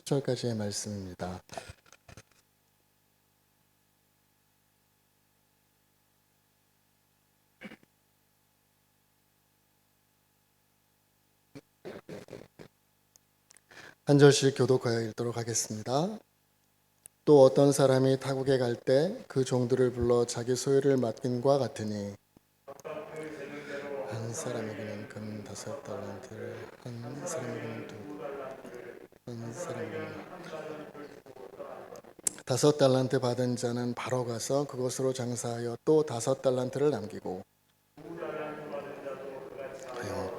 30절까지의 말씀입니다. 한 절씩 교독하여 읽도록 하겠습니다. 또 어떤 사람이 타국에 갈 때 그 종들을 불러 자기 소유를 맡김과 같으니 한 사람에게는 금 5달란트를, 한 사람에게는 한 사람에게는 5달란트 받은 자는 바로 가서 그것으로 장사하여 또 5달란트를 남기고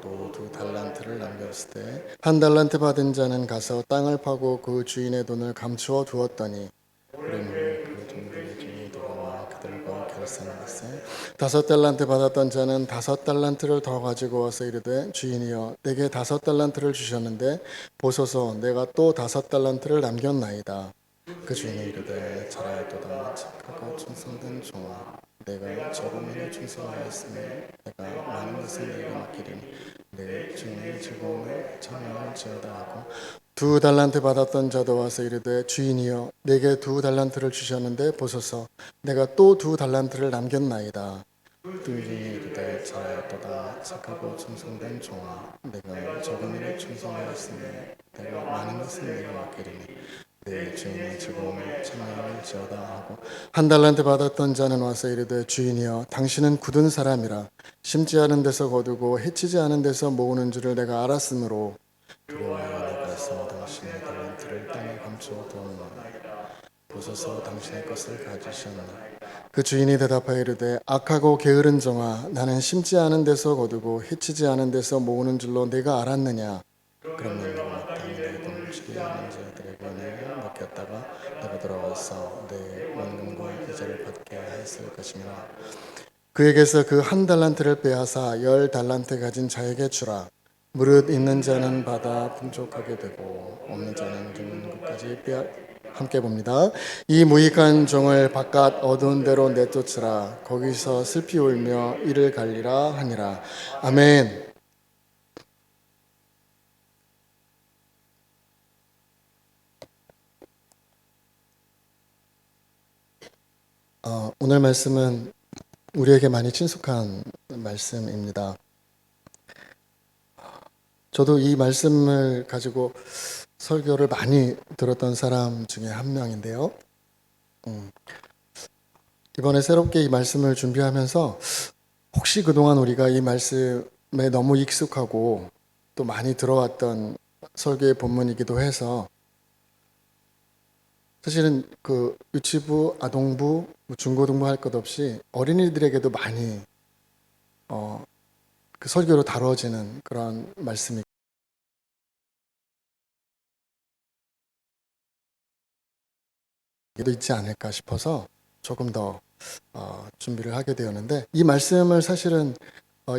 또 2달란트를 남겼을 때 1달란트 받은 자는 가서 땅을 파고 그 주인의 돈을 감추어 두었더니 그 종들의 주인이 돌아와 그들과 결산하세 5달란트 받았던 자는 5달란트를 더 가지고 와서 이르되 주인이여 내게 5달란트를 주셨는데 보소서 내가 또 5달란트를 남겼나이다. 그 주인이 이르되 잘하였도다 착하고 충성된 종아 내가 적은 일에 충성하였으니 내가 많은 것을 내게 맡기리니 내 주인의 즐거움을 참여할지어다 하고 2달란트 받았던 자도 와서 이르되 주인이여 내게 2달란트를 주셨는데 보소서 내가 또 2달란트를 남겼나이다. 주인이 이르되 잘하였도다 착하고 충성된 종아 내가 적은 일에 충성하였으니 내가 많은 것을 내게 맡기리니 내 주인의 즐거움을 참여할지어다 하고 1달란트 받았던 자는 와서 이르되 주인이여 당신은 굳은 사람이라 심지 않은 데서 거두고 해치지 않은 데서 모으는 줄을 내가 알았으므로 두려워하여 내가 당신의 달란트를 땅에 감추어 두었나이다. 보소서 당신의 것을 가지셨나. 그 주인이 대답하여 이르되 악하고 게으른 종아 나는 심지 않은 데서 거두고 해치지 않은 데서 모으는 줄로 내가 알았느냐. 그러면 내가 마땅히 내 돈을 주게 하는 자들에게 내가 맡겼다가 내가 돌아와서 내 원금과 이자를 받게 하였을 것이니라. 그에게서 그 1달란트를 빼앗아 10달란트 가진 자에게 주라. 무릇 있는 자는 받아 풍족하게 되고 없는 자는 죽는 것까지 함께 봅니다. 이 무익한 종을 바깥 어두운 데로 내쫓으라. 거기서 슬피 울며 이를 갈리라 하니라. 아멘. 오늘 말씀은 우리에게 많이 친숙한 말씀입니다. 저도 이 말씀을 가지고 설교를 많이 들었던 사람 중에 한 명인데요. 이번에 새롭게 이 말씀을 준비하면서 혹시 그동안 우리가 이 말씀에 너무 익숙하고 또 많이 들어왔던 설교의 본문이기도 해서 사실은 그 유치부, 아동부, 중고등부 할 것 없이 어린이들에게도 많이 그 설교로 다뤄지는 그런 말씀이 있지 않을까 싶어서 조금 더 준비를 하게 되었는데 이 말씀을 사실은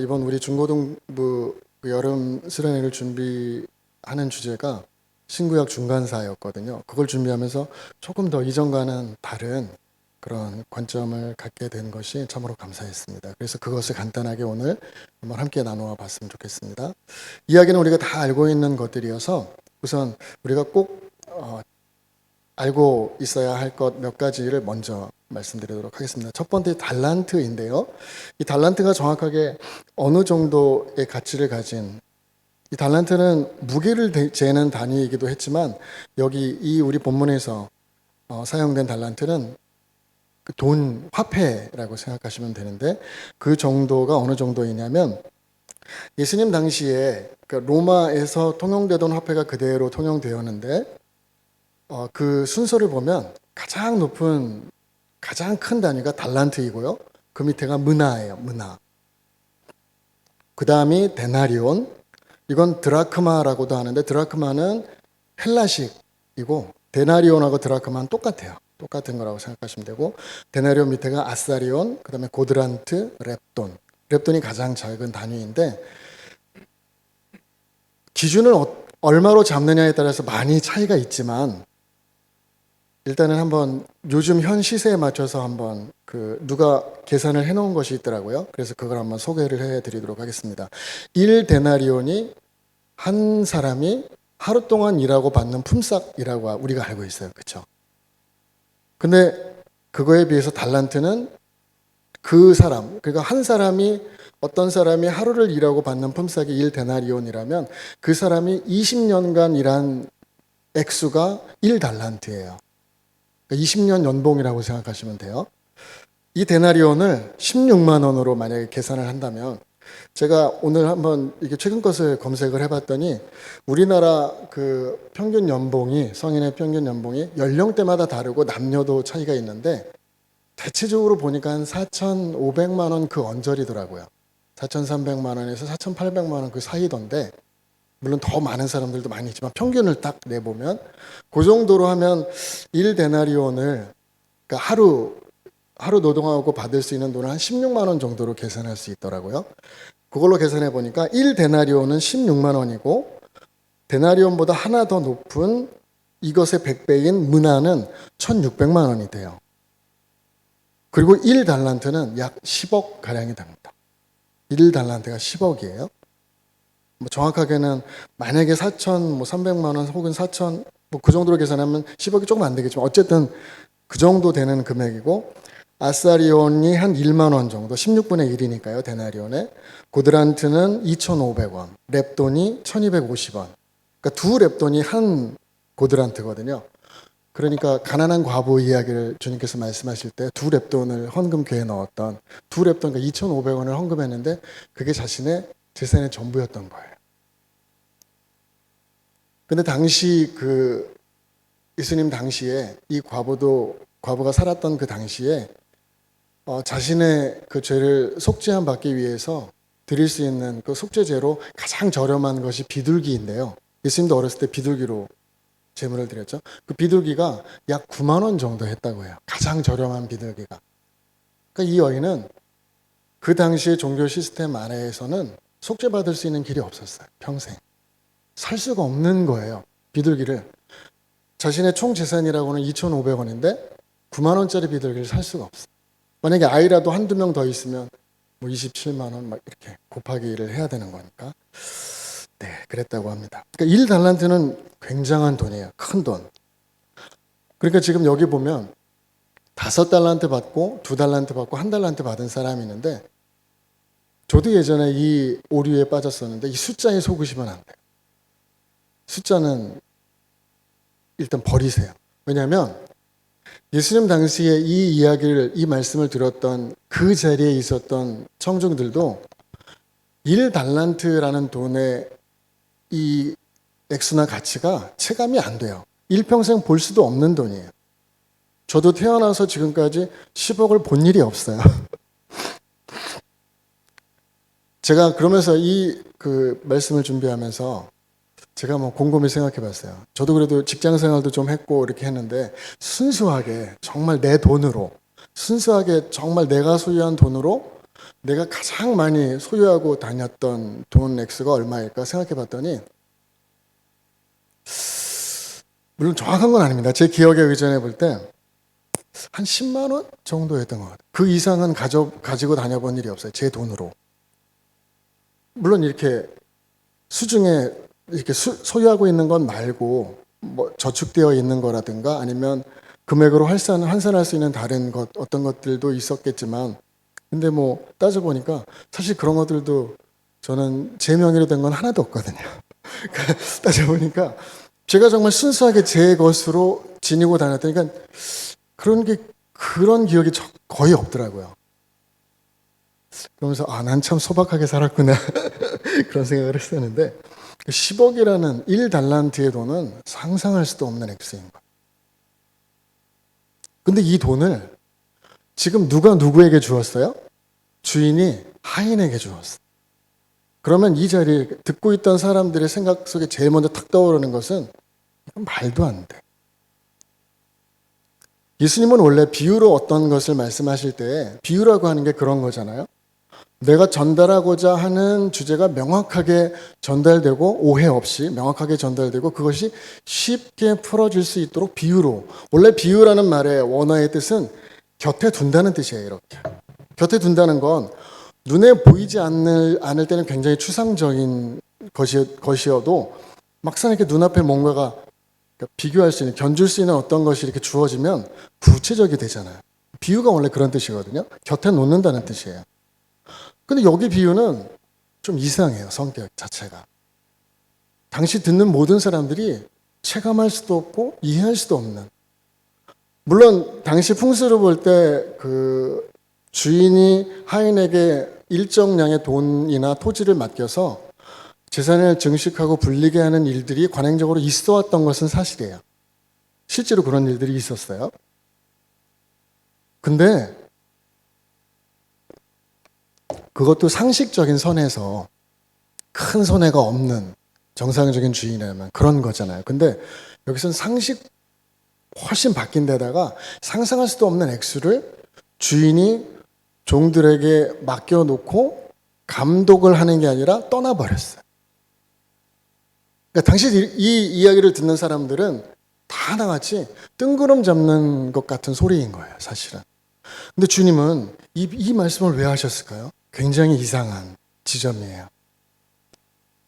이번 우리 중고등부 여름 수련회를 준비하는 주제가 신구약 중간사였거든요. 그걸 준비하면서 조금 더 이전과는 다른 그런 관점을 갖게 된 것이 참으로 감사했습니다. 그래서 그것을 간단하게 오늘 한번 함께 나누어 봤으면 좋겠습니다. 이야기는 우리가 다 알고 있는 것들이어서 우선 우리가 꼭 알고 있어야 할 것 몇 가지를 먼저 말씀드리도록 하겠습니다. 첫 번째 달란트인데요. 이 달란트가 정확하게 어느 정도의 가치를 가진 이 달란트는 무게를 재는 단위이기도 했지만 여기 이 우리 본문에서 사용된 달란트는 그 돈, 화폐라고 생각하시면 되는데 그 정도가 어느 정도이냐면 예수님 당시에 그 로마에서 통용되던 화폐가 그대로 통용되었는데 그 순서를 보면 가장 높은 가장 큰 단위가 달란트이고요. 그 밑에가 미나예요. 미나. 그 다음이 데나리온. 이건 드라크마라고도 하는데 드라크마는 헬라식이고 데나리온하고 드라크마는 똑같아요. 똑같은 거라고 생각하시면 되고 데나리온 밑에가 아사리온, 그 다음에 고드란트, 렙돈. 렙돈이 가장 작은 단위인데 기준을 얼마로 잡느냐에 따라서 많이 차이가 있지만 일단은 한번 요즘 현 시세에 맞춰서 한번 그 누가 계산을 해놓은 것이 있더라고요. 그래서 그걸 한번 소개를 해드리도록 하겠습니다. 1데나리온이 한 사람이 하루 동안 일하고 받는 품삯이라고 우리가 알고 있어요. 그렇죠? 근데 그거에 비해서 달란트는 그 사람, 그러니까 한 사람이 어떤 사람이 하루를 일하고 받는 품삯이 1데나리온이라면 그 사람이 20년간 일한 액수가 1달란트예요. 그러니까 20년 연봉이라고 생각하시면 돼요. 이 데나리온을 16만 원으로 만약에 계산을 한다면 제가 오늘 한번 이게 최근 것을 검색을 해봤더니 우리나라 그 평균 연봉이 성인의 평균 연봉이 연령대마다 다르고 남녀도 차이가 있는데 대체적으로 보니까 한 4,500만 원 그 언저리더라고요. 4,300만 원에서 4,800만 원 그 사이던데 물론 더 많은 사람들도 많이 있지만 평균을 딱 내보면 그 정도로 하면 1데나리온을 그러니까 하루 노동하고 받을 수 있는 돈을 한 16만 원 정도로 계산할 수 있더라고요. 그걸로 계산해 보니까 1데나리온은 16만 원이고 데나리온보다 하나 더 높은 이것의 100배인 문화는 1,600만 원이 돼요. 그리고 1달란트는 약 10억 가량이 됩니다. 1달란트가 10억이에요. 뭐 정확하게는 만약에 4,300만 원 혹은 4,000 뭐 그 정도로 계산하면 10억이 조금 안 되겠지만 어쨌든 그 정도 되는 금액이고 아사리온이 한 1만 원 정도 16분의 1이니까요. 데나리온에 고드란트는 2,500원 렙돈이 1,250원 그러니까 두 렙돈이 한 고드란트거든요. 그러니까 가난한 과부 이야기를 주님께서 말씀하실 때 두 렙돈을 헌금궤에 넣었던 두 렙돈 그러니까 2,500원을 헌금했는데 그게 자신의 재산의 전부였던 거예요. 근데 당시 그 예수님 당시에 이 과부가 살았던 그 당시에 자신의 그 죄를 속죄함 받기 위해서 드릴 수 있는 그 속죄제로 가장 저렴한 것이 비둘기인데요. 예수님도 어렸을 때 비둘기로 제물을 드렸죠. 그 비둘기가 약 9만 원 정도 했다고 해요. 가장 저렴한 비둘기가. 그러니까 이 여인은 그 당시의 종교 시스템 안에서는 속죄받을 수 있는 길이 없었어요. 평생. 살 수가 없는 거예요. 비둘기를. 자신의 총 재산이라고는 2,500원인데 9만 원짜리 비둘기를 살 수가 없어요. 만약에 아이라도 한두 명 더 있으면 뭐 27만 원 막 이렇게 곱하기를 해야 되는 거니까. 네, 그랬다고 합니다. 그러니까 1달란트는 굉장한 돈이에요. 큰 돈. 그러니까 지금 여기 보면 5달란트 받고 2달란트 받고 1달란트 받은 사람이 있는데 저도 예전에 이 오류에 빠졌었는데 이 숫자에 속으시면 안 돼요. 숫자는 일단 버리세요. 왜냐하면 예수님 당시에 이 말씀을 들었던 그 자리에 있었던 청중들도 1달란트라는 돈의 이 액수나 가치가 체감이 안 돼요. 일평생 볼 수도 없는 돈이에요. 저도 태어나서 지금까지 10억을 본 일이 없어요. 제가 그러면서 이 그 말씀을 준비하면서 제가 뭐 곰곰이 생각해 봤어요. 저도 그래도 직장 생활도 좀 했고 이렇게 했는데 순수하게 정말 내 돈으로 순수하게 정말 내가 소유한 돈으로 내가 가장 많이 소유하고 다녔던 돈 액수가 얼마일까 생각해 봤더니 물론 정확한 건 아닙니다. 제 기억에 의존해 볼 때 한 10만 원 정도였던 것 같아요. 그 이상은 가지고 다녀본 일이 없어요. 제 돈으로. 물론 이렇게 수중에 이렇게 소유하고 있는 건 말고 뭐 저축되어 있는 거라든가 아니면 금액으로 환산할 수 있는 다른 어떤 것들도 있었겠지만 근데 뭐 따져보니까 사실 그런 것들도 저는 제 명의로 된 건 하나도 없거든요. 따져보니까 제가 정말 순수하게 제 것으로 지니고 다녔다니까 그런 기억이 거의 없더라고요. 그러면서 난 참 소박하게 살았구나 그런 생각을 했었는데 10억이라는 1달란트의 돈은 상상할 수도 없는 액수인 거예요. 근데 이 돈을 지금 누가 누구에게 주었어요? 주인이 하인에게 주었어요. 그러면 이 자리에 듣고 있던 사람들의 생각 속에 제일 먼저 탁 떠오르는 것은 말도 안 돼. 예수님은 원래 비유로 어떤 것을 말씀하실 때 비유라고 하는 게 그런 거잖아요. 내가 전달하고자 하는 주제가 명확하게 전달되고 오해 없이 명확하게 전달되고 그것이 쉽게 풀어질 수 있도록 비유로. 원래 비유라는 말의 원어의 뜻은 곁에 둔다는 뜻이에요. 이렇게 곁에 둔다는 건 눈에 보이지 않을 때는 굉장히 추상적인 것이어도 막상 이렇게 눈앞에 뭔가가 비교할 수 있는, 견줄 수 있는 어떤 것이 이렇게 주어지면 구체적이 되잖아요. 비유가 원래 그런 뜻이거든요. 곁에 놓는다는 뜻이에요. 근데 여기 비유는 좀 이상해요. 성격 자체가. 당시 듣는 모든 사람들이 체감할 수도 없고 이해할 수도 없는. 물론 당시 풍수를 볼 때 그 주인이 하인에게 일정량의 돈이나 토지를 맡겨서 재산을 증식하고 불리게 하는 일들이 관행적으로 있어 왔던 것은 사실이에요. 실제로 그런 일들이 있었어요. 근데 그것도 상식적인 선에서 큰 손해가 없는 정상적인 주인이라면 그런 거잖아요. 근데 여기서는 상식 훨씬 바뀐 데다가 상상할 수도 없는 액수를 주인이 종들에게 맡겨놓고 감독을 하는 게 아니라 떠나버렸어요. 그러니까 당시 이 이야기를 듣는 사람들은 다 하나같이 뜬구름 잡는 것 같은 소리인 거예요, 사실은. 근데 주님은 이 말씀을 왜 하셨을까요? 굉장히 이상한 지점이에요.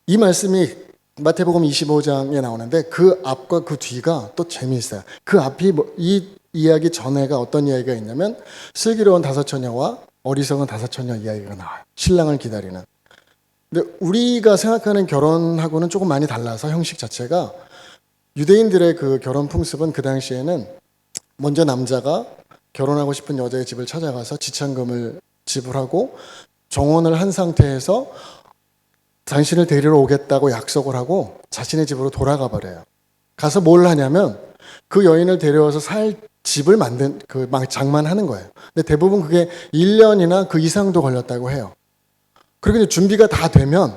이 말씀이 마태복음 25장에 나오는데 그 앞과 그 뒤가 또 재미있어요. 그 앞이 이 이야기 전에가 어떤 이야기가 있냐면 슬기로운 다섯 처녀와 어리석은 다섯 처녀 이야기가 나와요. 신랑을 기다리는. 근데 우리가 생각하는 결혼하고는 조금 많이 달라서 형식 자체가 유대인들의 그 결혼 풍습은 그 당시에는 먼저 남자가 결혼하고 싶은 여자의 집을 찾아가서 지참금을 지불하고 정혼을 한 상태에서 당신을 데리러 오겠다고 약속을 하고 자신의 집으로 돌아가 버려요. 가서 뭘 하냐면 그 여인을 데려와서 살 집을 장만하는 거예요. 근데 대부분 그게 1년이나 그 이상도 걸렸다고 해요. 그리고 이제 준비가 다 되면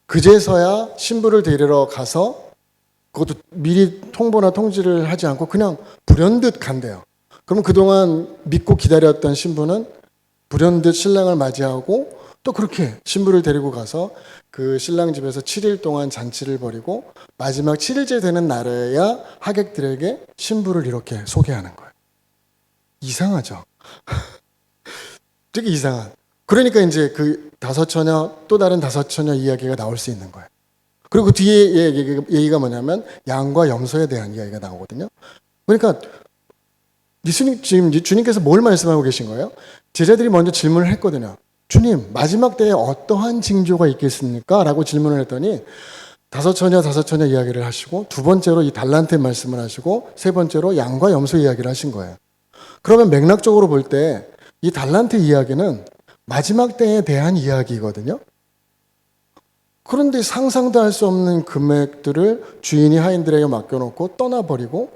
그제서야 신부를 데리러 가서 그것도 미리 통보나 통지를 하지 않고 그냥 불현듯 간대요. 그러면 그동안 믿고 기다렸던 신부는 불현듯 신랑을 맞이하고 또 그렇게 신부를 데리고 가서 그 신랑 집에서 7일 동안 잔치를 벌이고 마지막 7일째 되는 날에야 하객들에게 신부를 이렇게 소개하는 거예요. 이상하죠? 되게 이상한. 그러니까 이제 그 다섯 처녀, 또 다른 다섯 처녀 이야기가 나올 수 있는 거예요. 그리고 그 뒤에 얘기가 뭐냐면 양과 염소에 대한 이야기가 나오거든요. 그러니까 지금 주님께서 뭘 말씀하고 계신 거예요? 제자들이 먼저 질문을 했거든요. 주님, 마지막 때에 어떠한 징조가 있겠습니까? 라고 질문을 했더니 다섯 처녀 이야기를 하시고 두 번째로 이 달란트 말씀을 하시고 세 번째로 양과 염소 이야기를 하신 거예요. 그러면 맥락적으로 볼 때 이 달란트 이야기는 마지막 때에 대한 이야기거든요. 그런데 상상도 할 수 없는 금액들을 주인이 하인들에게 맡겨놓고 떠나버리고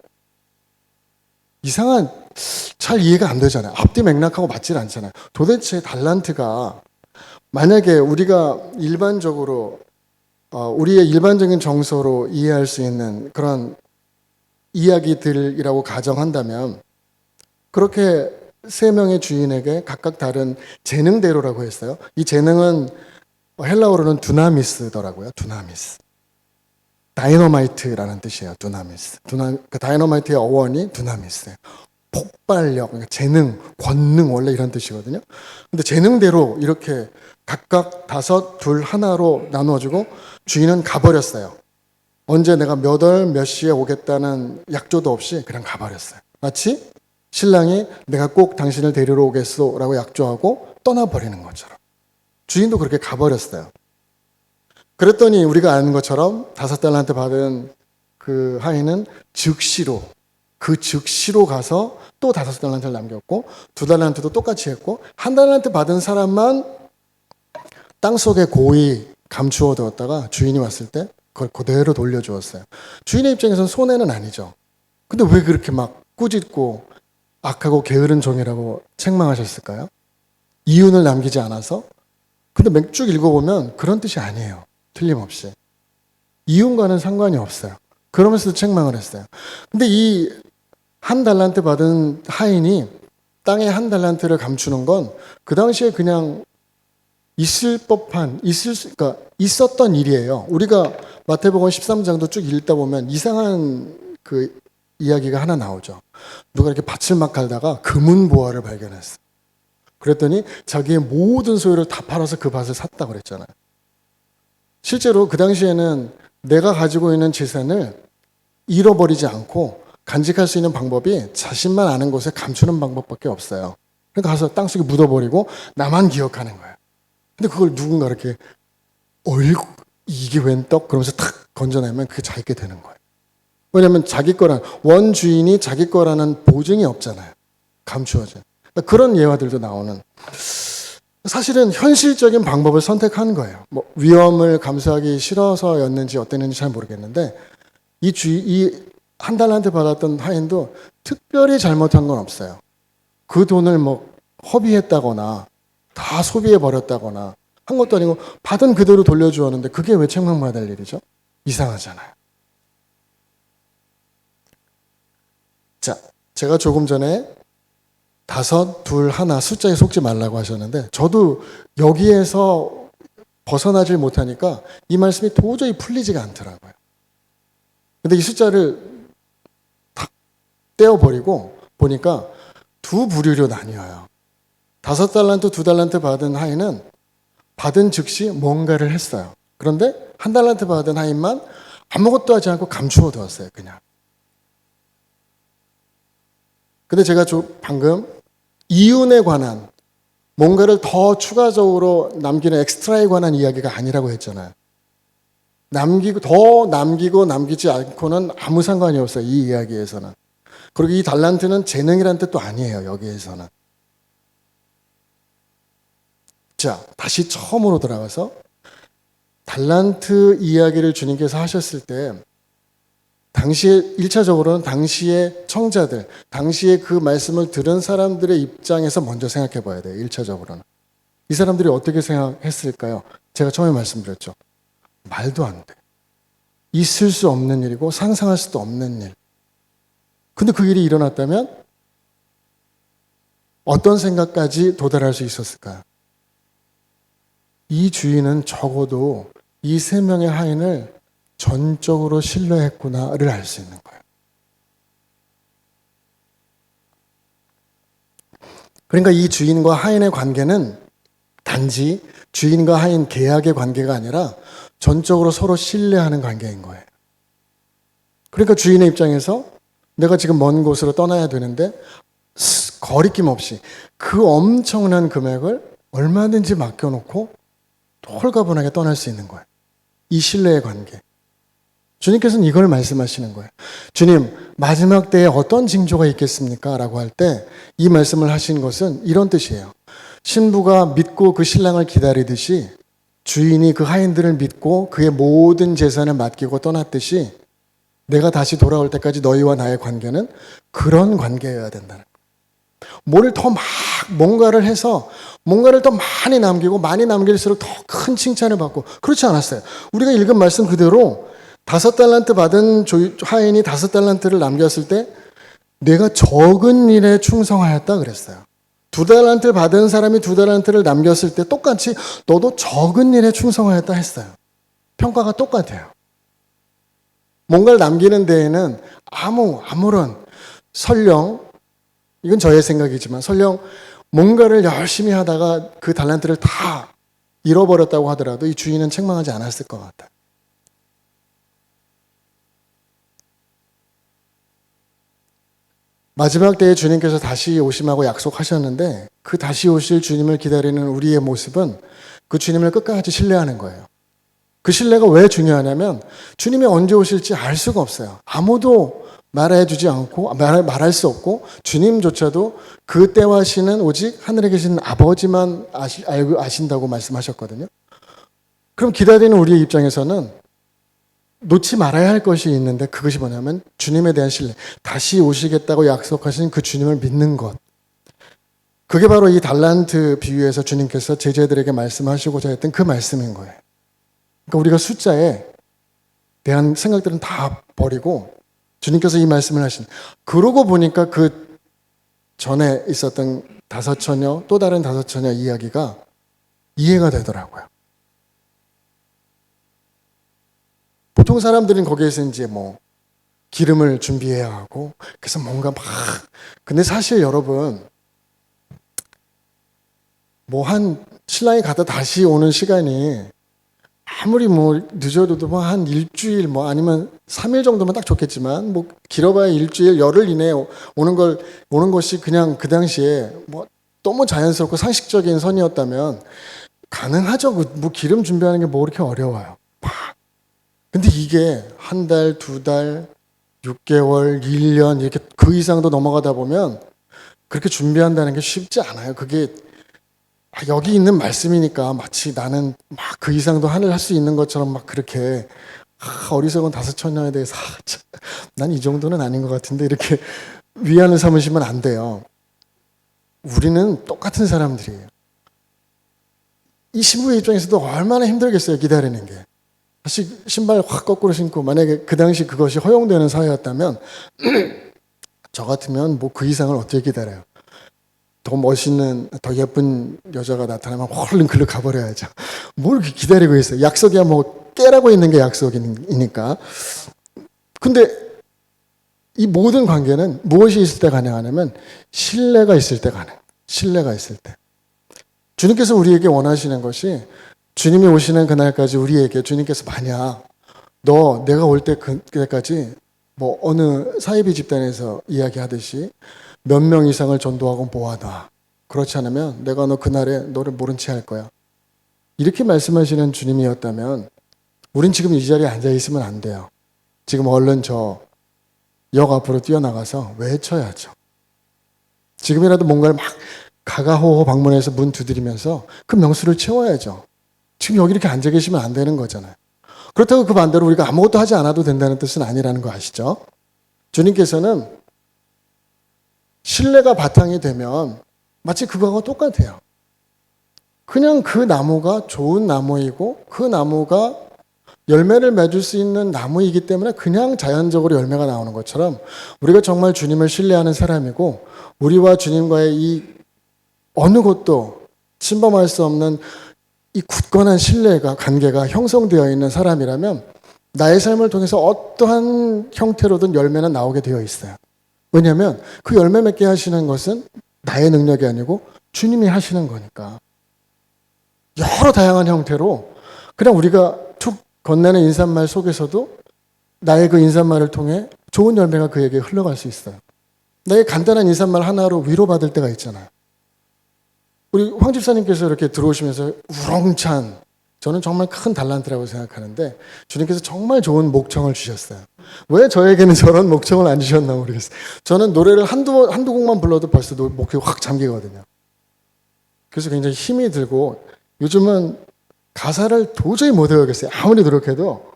이상한, 잘 이해가 안 되잖아요. 앞뒤 맥락하고 맞질 않잖아요. 도대체 달란트가 만약에 우리가 일반적으로 우리의 일반적인 정서로 이해할 수 있는 그런 이야기들이라고 가정한다면 그렇게 세 명의 주인에게 각각 다른 재능대로라고 했어요. 이 재능은 헬라어로는 두나미스더라고요. 두나미스. 다이너마이트라는 뜻이에요. 두나미스. 그 다이너마이트의 어원이 두나미스예요. 폭발력, 그러니까 재능, 권능 원래 이런 뜻이거든요. 근데 재능대로 이렇게 각각 다섯, 둘, 하나로 나누어주고 주인은 가버렸어요. 언제 내가 몇 월 몇 시에 오겠다는 약조도 없이 그냥 가버렸어요. 마치 신랑이 내가 꼭 당신을 데리러 오겠소라고 약조하고 떠나버리는 것처럼. 주인도 그렇게 가버렸어요. 그랬더니 우리가 아는 것처럼 5달란트 받은 그 하인은 즉시로 가서 또 5달란트를 남겼고 2달란트도 똑같이 했고 1달란트 받은 사람만 땅속에 고이 감추어 두었다가 주인이 왔을 때 그걸 그대로 돌려주었어요. 주인의 입장에서는 손해는 아니죠. 근데 왜 그렇게 막 꾸짖고 악하고 게으른 종이라고 책망하셨을까요? 이윤을 남기지 않아서? 근데 쭉 읽어보면 그런 뜻이 아니에요. 틀림없이. 이윤과는 상관이 없어요. 그러면서도 책망을 했어요. 근데 이 1달란트 받은 하인이 땅에 1달란트를 감추는 건 그 당시에 그냥 그러니까 있었던 일이에요. 우리가 마태복음 13장도 쭉 읽다 보면 이상한 그 이야기가 하나 나오죠. 누가 이렇게 밭을 막 갈다가 금은 보화를 발견했어. 그랬더니 자기의 모든 소유를 다 팔아서 그 밭을 샀다고 그랬잖아요. 실제로 그 당시에는 내가 가지고 있는 재산을 잃어버리지 않고 간직할 수 있는 방법이 자신만 아는 곳에 감추는 방법밖에 없어요. 그러니까 가서 땅속에 묻어버리고 나만 기억하는 거예요. 근데 그걸 누군가 이렇게 어이구 이게 웬 떡? 그러면서 탁 건져내면 그게 자기 게 되는 거예요. 왜냐하면 자기 거란 원주인이 자기 거라는 보증이 없잖아요. 감추어져. 그러니까 그런 예화들도 나오는. 사실은 현실적인 방법을 선택한 거예요. 뭐 위험을 감수하기 싫어서였는지 어땠는지 잘 모르겠는데 이 한 달란트 받았던 하인도 특별히 잘못한 건 없어요. 그 돈을 뭐 허비했다거나 다 소비해 버렸다거나 한 것도 아니고 받은 그대로 돌려주었는데 그게 왜 책망받을 일이죠? 이상하잖아요. 자, 제가 조금 전에 5, 2, 1 숫자에 속지 말라고 하셨는데 저도 여기에서 벗어나질 못하니까 이 말씀이 도저히 풀리지가 않더라고요. 근데 이 숫자를 탁 떼어버리고 보니까 두 부류로 나뉘어요. 5달란트, 2달란트 받은 하인은 받은 즉시 뭔가를 했어요. 그런데 1달란트 받은 하인만 아무것도 하지 않고 감추어 두었어요. 그냥. 근데 제가 방금 이윤에 관한 뭔가를 더 추가적으로 남기는 엑스트라에 관한 이야기가 아니라고 했잖아요. 더 남기고 남기지 않고는 아무 상관이 없어요. 이 이야기에서는. 그리고 이 달란트는 재능이라는 뜻도 아니에요. 여기에서는. 자, 다시 처음으로 돌아가서 달란트 이야기를 주님께서 하셨을 때 당시에 1차적으로는 당시의 청자들, 당시에 그 말씀을 들은 사람들의 입장에서 먼저 생각해 봐야 돼요. 1차적으로는. 이 사람들이 어떻게 생각했을까요? 제가 처음에 말씀드렸죠. 말도 안 돼. 있을 수 없는 일이고 상상할 수도 없는 일. 근데 그 일이 일어났다면 어떤 생각까지 도달할 수 있었을까요? 이 주인은 적어도 이 3명의 하인을 전적으로 신뢰했구나를 알 수 있는 거예요. 그러니까 이 주인과 하인의 관계는 단지 주인과 하인 계약의 관계가 아니라 전적으로 서로 신뢰하는 관계인 거예요. 그러니까 주인의 입장에서 내가 지금 먼 곳으로 떠나야 되는데 거리낌 없이 그 엄청난 금액을 얼마든지 맡겨놓고 홀가분하게 떠날 수 있는 거예요. 이 신뢰의 관계. 주님께서는 이걸 말씀하시는 거예요. 주님, 마지막 때에 어떤 징조가 있겠습니까? 라고 할 때 이 말씀을 하신 것은 이런 뜻이에요. 신부가 믿고 그 신랑을 기다리듯이 주인이 그 하인들을 믿고 그의 모든 재산을 맡기고 떠났듯이 내가 다시 돌아올 때까지 너희와 나의 관계는 그런 관계여야 된다는 거예요. 뭔가를 해서 뭔가를 더 많이 남기고 많이 남길수록 더 큰 칭찬을 받고 그렇지 않았어요. 우리가 읽은 말씀 그대로 5달란트 받은 하인이 5달란트를 남겼을 때 내가 적은 일에 충성하였다 그랬어요. 2달란트를 받은 사람이 2달란트를 남겼을 때 똑같이 너도 적은 일에 충성하였다 했어요. 평가가 똑같아요. 뭔가를 남기는 데에는 아무런 설령 이건 저의 생각이지만 설령 뭔가를 열심히 하다가 그 달란트를 다 잃어버렸다고 하더라도 이 주인은 책망하지 않았을 것 같아요. 마지막 때에 주님께서 다시 오심하고 약속하셨는데 그 다시 오실 주님을 기다리는 우리의 모습은 그 주님을 끝까지 신뢰하는 거예요. 그 신뢰가 왜 중요하냐면 주님이 언제 오실지 알 수가 없어요. 아무도 말해주지 않고 말할 수 없고 주님조차도 그 때와 시는 오직 하늘에 계신 아버지만 알고 아신다고 말씀하셨거든요. 그럼 기다리는 우리의 입장에서는 놓지 말아야 할 것이 있는데 그것이 뭐냐면 주님에 대한 신뢰. 다시 오시겠다고 약속하신 그 주님을 믿는 것. 그게 바로 이 달란트 비유에서 주님께서 제자들에게 말씀하시고자 했던 그 말씀인 거예요. 그러니까 우리가 숫자에 대한 생각들은 다 버리고 주님께서 이 말씀을 하신. 그러고 보니까 그 전에 있었던 5처녀 또 다른 5처녀 이야기가 이해가 되더라고요. 보통 사람들은 거기에서 이제 뭐 기름을 준비해야 하고 그래서 뭔가 막 근데 사실 여러분 뭐 한 신랑이 가다 다시 오는 시간이 아무리 뭐 늦어도 뭐 한 일주일 뭐 아니면 3일 정도면 딱 좋겠지만 뭐 길어봐야 일주일 열흘 이내에 오는 것이 그냥 그 당시에 뭐 너무 자연스럽고 상식적인 선이었다면 가능하죠. 뭐 기름 준비하는 게 뭐 그렇게 어려워요. 근데 이게 한 달, 두 달, 6개월, 1년 이렇게 그 이상도 넘어가다 보면 그렇게 준비한다는 게 쉽지 않아요. 그게 여기 있는 말씀이니까 마치 나는 막 그 이상도 하늘 할 수 있는 것처럼 막 그렇게 어리석은 다섯 처녀에 대해서 난 이 정도는 아닌 것 같은데 이렇게 위안을 삼으시면 안 돼요. 우리는 똑같은 사람들이에요. 이 신부의 입장에서도 얼마나 힘들겠어요, 기다리는 게. 다시 신발 확 거꾸로 신고 만약에 그 당시 그것이 허용되는 사회였다면 저 같으면 뭐 그 이상을 어떻게 기다려요. 더 멋있는, 더 예쁜 여자가 나타나면 얼른 글로 가버려야죠. 뭘 이렇게 기다리고 있어요. 약속이야 뭐 깨라고 있는 게 약속이니까. 근데 이 모든 관계는 무엇이 있을 때 가능하냐면 신뢰가 있을 때 가능. 신뢰가 있을 때. 주님께서 우리에게 원하시는 것이 주님이 오시는 그날까지 우리에게 주님께서 만약 너 내가 올 때 그때까지 뭐 어느 사이비 집단에서 이야기하듯이 몇 명 이상을 전도하고 모아놔. 그렇지 않으면 내가 너 그날에 너를 모른 채 할 거야. 이렇게 말씀하시는 주님이었다면 우린 지금 이 자리에 앉아 있으면 안 돼요. 지금 얼른 저 역 앞으로 뛰어나가서 외쳐야죠. 지금이라도 뭔가를 막 가가호호 방문해서 문 두드리면서 그 명수를 채워야죠. 지금 여기 이렇게 앉아 계시면 안 되는 거잖아요. 그렇다고 그 반대로 우리가 아무것도 하지 않아도 된다는 뜻은 아니라는 거 아시죠? 주님께서는 신뢰가 바탕이 되면 마치 그거하고 똑같아요. 그냥 그 나무가 좋은 나무이고 그 나무가 열매를 맺을 수 있는 나무이기 때문에 그냥 자연적으로 열매가 나오는 것처럼 우리가 정말 주님을 신뢰하는 사람이고 우리와 주님과의 이 어느 것도 침범할 수 없는 이 굳건한 신뢰가 관계가 형성되어 있는 사람이라면 나의 삶을 통해서 어떠한 형태로든 열매는 나오게 되어 있어요. 왜냐하면 그 열매 맺게 하시는 것은 나의 능력이 아니고 주님이 하시는 거니까. 여러 다양한 형태로 그냥 우리가 툭 건네는 인사말 속에서도 나의 그 인사말을 통해 좋은 열매가 그에게 흘러갈 수 있어요. 나의 간단한 인사말 하나로 위로받을 때가 있잖아요. 우리 황 집사님께서 이렇게 들어오시면서 우렁찬, 저는 정말 큰 달란트라고 생각하는데 주님께서 정말 좋은 목청을 주셨어요. 왜 저에게는 저런 목청을 안 주셨나 모르겠어요. 저는 노래를 한두 곡만 불러도 벌써 목이 확 잠기거든요. 그래서 굉장히 힘이 들고 요즘은 가사를 도저히 못 외우겠어요. 아무리 노력해도.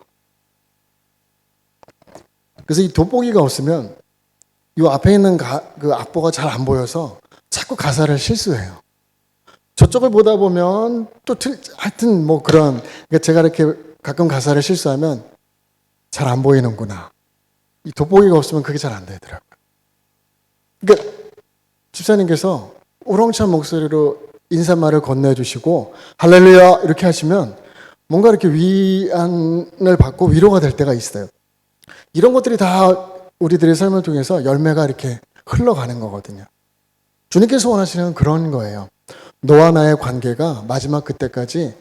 그래서 이 돋보기가 없으면 이 앞에 있는 그 악보가 잘 안 보여서 자꾸 가사를 실수해요. 저쪽을 보다 보면 또 하여튼 뭐 그런, 그러니까 제가 이렇게 가끔 가사를 실수하면 잘 안 보이는구나. 이 돋보기가 없으면 그게 잘 안 되더라고요. 그러니까 집사님께서 우렁찬 목소리로 인사말을 건네주시고 할렐루야 이렇게 하시면 뭔가 이렇게 위안을 받고 위로가 될 때가 있어요. 이런 것들이 다 우리들의 삶을 통해서 열매가 이렇게 흘러가는 거거든요. 주님께서 원하시는 그런 거예요. 너와 나의 관계가 마지막 그때까지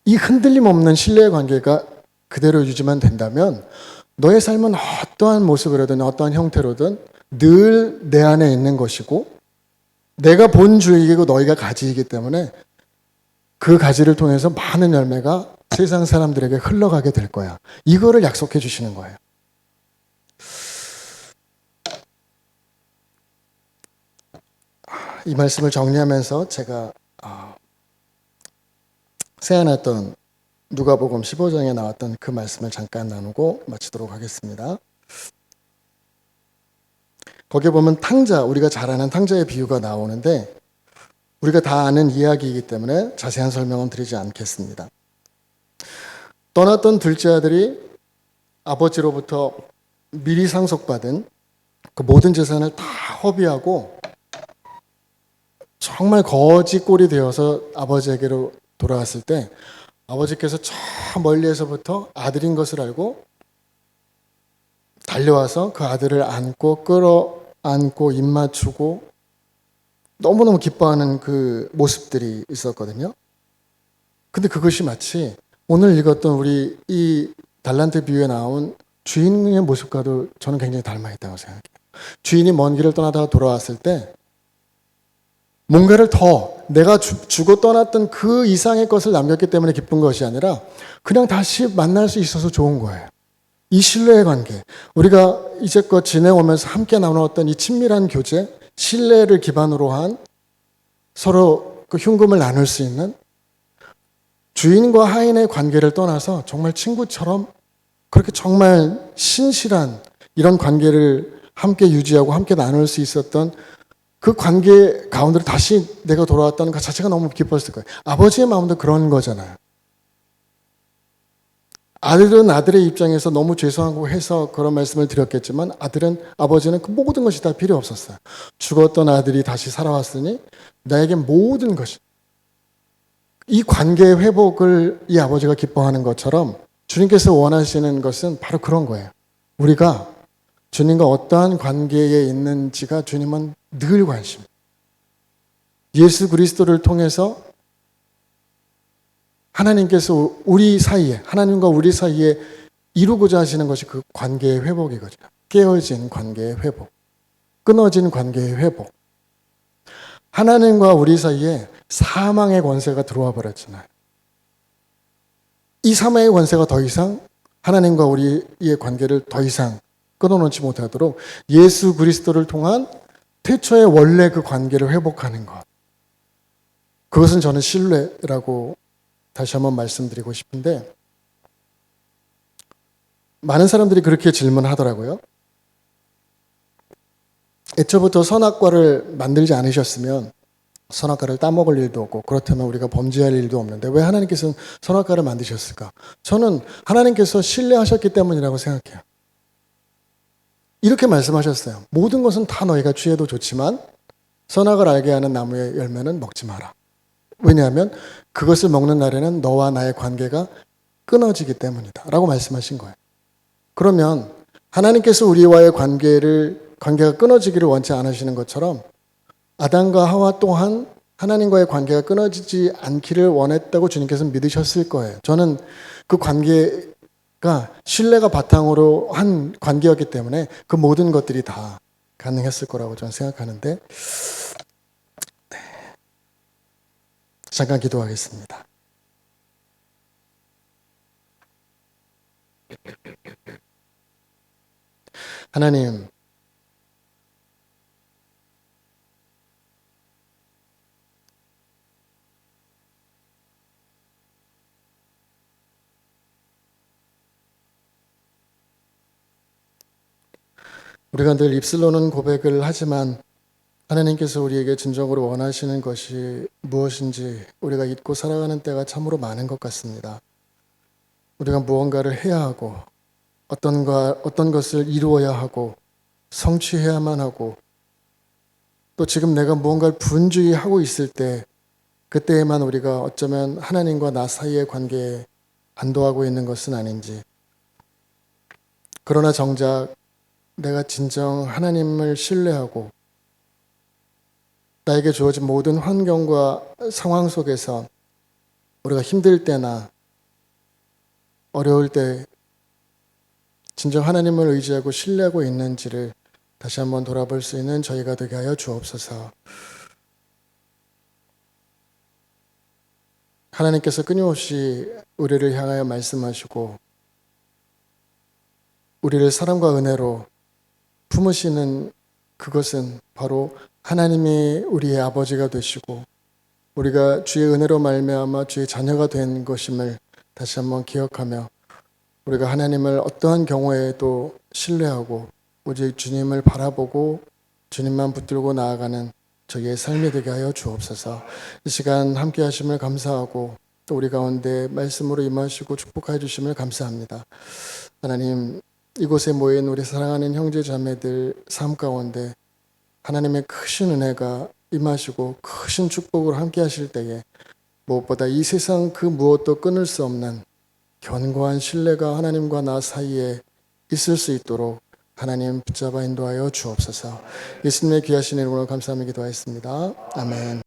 이 흔들림 없는 신뢰의 관계가 그대로 유지만 된다면 너의 삶은 어떠한 모습으로든 어떠한 형태로든 늘 내 안에 있는 것이고 내가 본 주이고 너희가 가지이기 때문에 그 가지를 통해서 많은 열매가 세상 사람들에게 흘러가게 될 거야. 이거를 약속해 주시는 거예요. 이 말씀을 정리하면서 제가 세안했던 누가복음 15장에 나왔던 그 말씀을 잠깐 나누고 마치도록 하겠습니다. 거기에 보면 탕자, 우리가 잘 아는 탕자의 비유가 나오는데 우리가 다 아는 이야기이기 때문에 자세한 설명은 드리지 않겠습니다. 떠났던 둘째 아들이 아버지로부터 미리 상속받은 그 모든 재산을 다 허비하고 정말 거지 꼴이 되어서 아버지에게로 돌아왔을 때 아버지께서 저 멀리에서부터 아들인 것을 알고 달려와서 그 아들을 안고 끌어안고 입 맞추고 너무너무 기뻐하는 그 모습들이 있었거든요. 근데 그것이 마치 오늘 읽었던 우리 이 달란트 비유에 나온 주인의 모습과도 저는 굉장히 닮아 있다고 생각해요. 주인이 먼 길을 떠나다가 돌아왔을 때 뭔가를 더 내가 주고 떠났던 그 이상의 것을 남겼기 때문에 기쁜 것이 아니라 그냥 다시 만날 수 있어서 좋은 거예요. 이 신뢰의 관계, 우리가 이제껏 지내오면서 함께 나누었던 이 친밀한 교제, 신뢰를 기반으로 한 서로 그 흉금을 나눌 수 있는 주인과 하인의 관계를 떠나서 정말 친구처럼 그렇게 정말 신실한 이런 관계를 함께 유지하고 함께 나눌 수 있었던 그 관계 가운데로 다시 내가 돌아왔다는 것 자체가 너무 기뻤을 거예요. 아버지의 마음도 그런 거잖아요. 아들은 아들의 입장에서 너무 죄송하고 해서 그런 말씀을 드렸겠지만 아버지는 그 모든 것이 다 필요 없었어요. 죽었던 아들이 다시 살아왔으니 나에게 모든 것이 이 관계의 회복을 이 아버지가 기뻐하는 것처럼 주님께서 원하시는 것은 바로 그런 거예요. 우리가 주님과 어떠한 관계에 있는지가 주님은 늘 관심. 예수 그리스도를 통해서 하나님께서 우리 사이에, 하나님과 우리 사이에 이루고자 하시는 것이 그 관계의 회복이거든요. 깨어진 관계의 회복, 끊어진 관계의 회복. 하나님과 우리 사이에 사망의 권세가 들어와 버렸잖아요. 이 사망의 권세가 더 이상 하나님과 우리의 관계를 더 이상 끊어놓지 못하도록 예수 그리스도를 통한 태초의 원래 그 관계를 회복하는 것. 그것은 저는 신뢰라고 다시 한번 말씀드리고 싶은데 많은 사람들이 그렇게 질문하더라고요. 애초부터 선악과를 만들지 않으셨으면 선악과를 따먹을 일도 없고 그렇다면 우리가 범죄할 일도 없는데 왜 하나님께서는 선악과를 만드셨을까? 저는 하나님께서 신뢰하셨기 때문이라고 생각해요. 이렇게 말씀하셨어요. 모든 것은 다 너희가 취해도 좋지만 선악을 알게 하는 나무의 열매는 먹지 마라. 왜냐하면 그것을 먹는 날에는 너와 나의 관계가 끊어지기 때문이다 라고 말씀하신 거예요. 그러면 하나님께서 우리와의 관계가 끊어지기를 원치 않으시는 것처럼 아담과 하와 또한 하나님과의 관계가 끊어지지 않기를 원했다고 주님께서는 믿으셨을 거예요. 저는 그 관계가 신뢰가 바탕으로 한 관계였기 때문에 그 모든 것들이 다 가능했을 거라고 저는 생각하는데 잠깐 기도하겠습니다. 하나님, 우리가 늘 입술로는 고백을 하지만 하나님께서 우리에게 진정으로 원하시는 것이 무엇인지 우리가 잊고 살아가는 때가 참으로 많은 것 같습니다. 우리가 무언가를 해야 하고 어떤 것을 이루어야 하고 성취해야만 하고 또 지금 내가 무언가를 분주히 하고 있을 때 그때에만 우리가 어쩌면 하나님과 나 사이의 관계에 안도하고 있는 것은 아닌지 그러나 정작 내가 진정 하나님을 신뢰하고 나에게 주어진 모든 환경과 상황 속에서 우리가 힘들 때나 어려울 때 진정 하나님을 의지하고 신뢰하고 있는지를 다시 한번 돌아볼 수 있는 저희가 되게 하여 주옵소서. 하나님께서 끊임없이 우리를 향하여 말씀하시고 우리를 사랑과 은혜로 품으시는 그것은 바로 하나님이 우리의 아버지가 되시고 우리가 주의 은혜로 말미암아 주의 자녀가 된 것임을 다시 한번 기억하며 우리가 하나님을 어떠한 경우에도 신뢰하고 오직 주님을 바라보고 주님만 붙들고 나아가는 저희의 삶이 되게 하여 주옵소서. 이 시간 함께 하심을 감사하고 또 우리 가운데 말씀으로 임하시고 축복하여 주심을 감사합니다. 하나님, 이곳에 모인 우리 사랑하는 형제 자매들 삶 가운데 하나님의 크신 은혜가 임하시고 크신 축복으로 함께 하실 때에 무엇보다 이 세상 그 무엇도 끊을 수 없는 견고한 신뢰가 하나님과 나 사이에 있을 수 있도록 하나님 붙잡아 인도하여 주옵소서. 예수님의 귀하신 이름으로 감사하며 기도하였습니다. 아멘.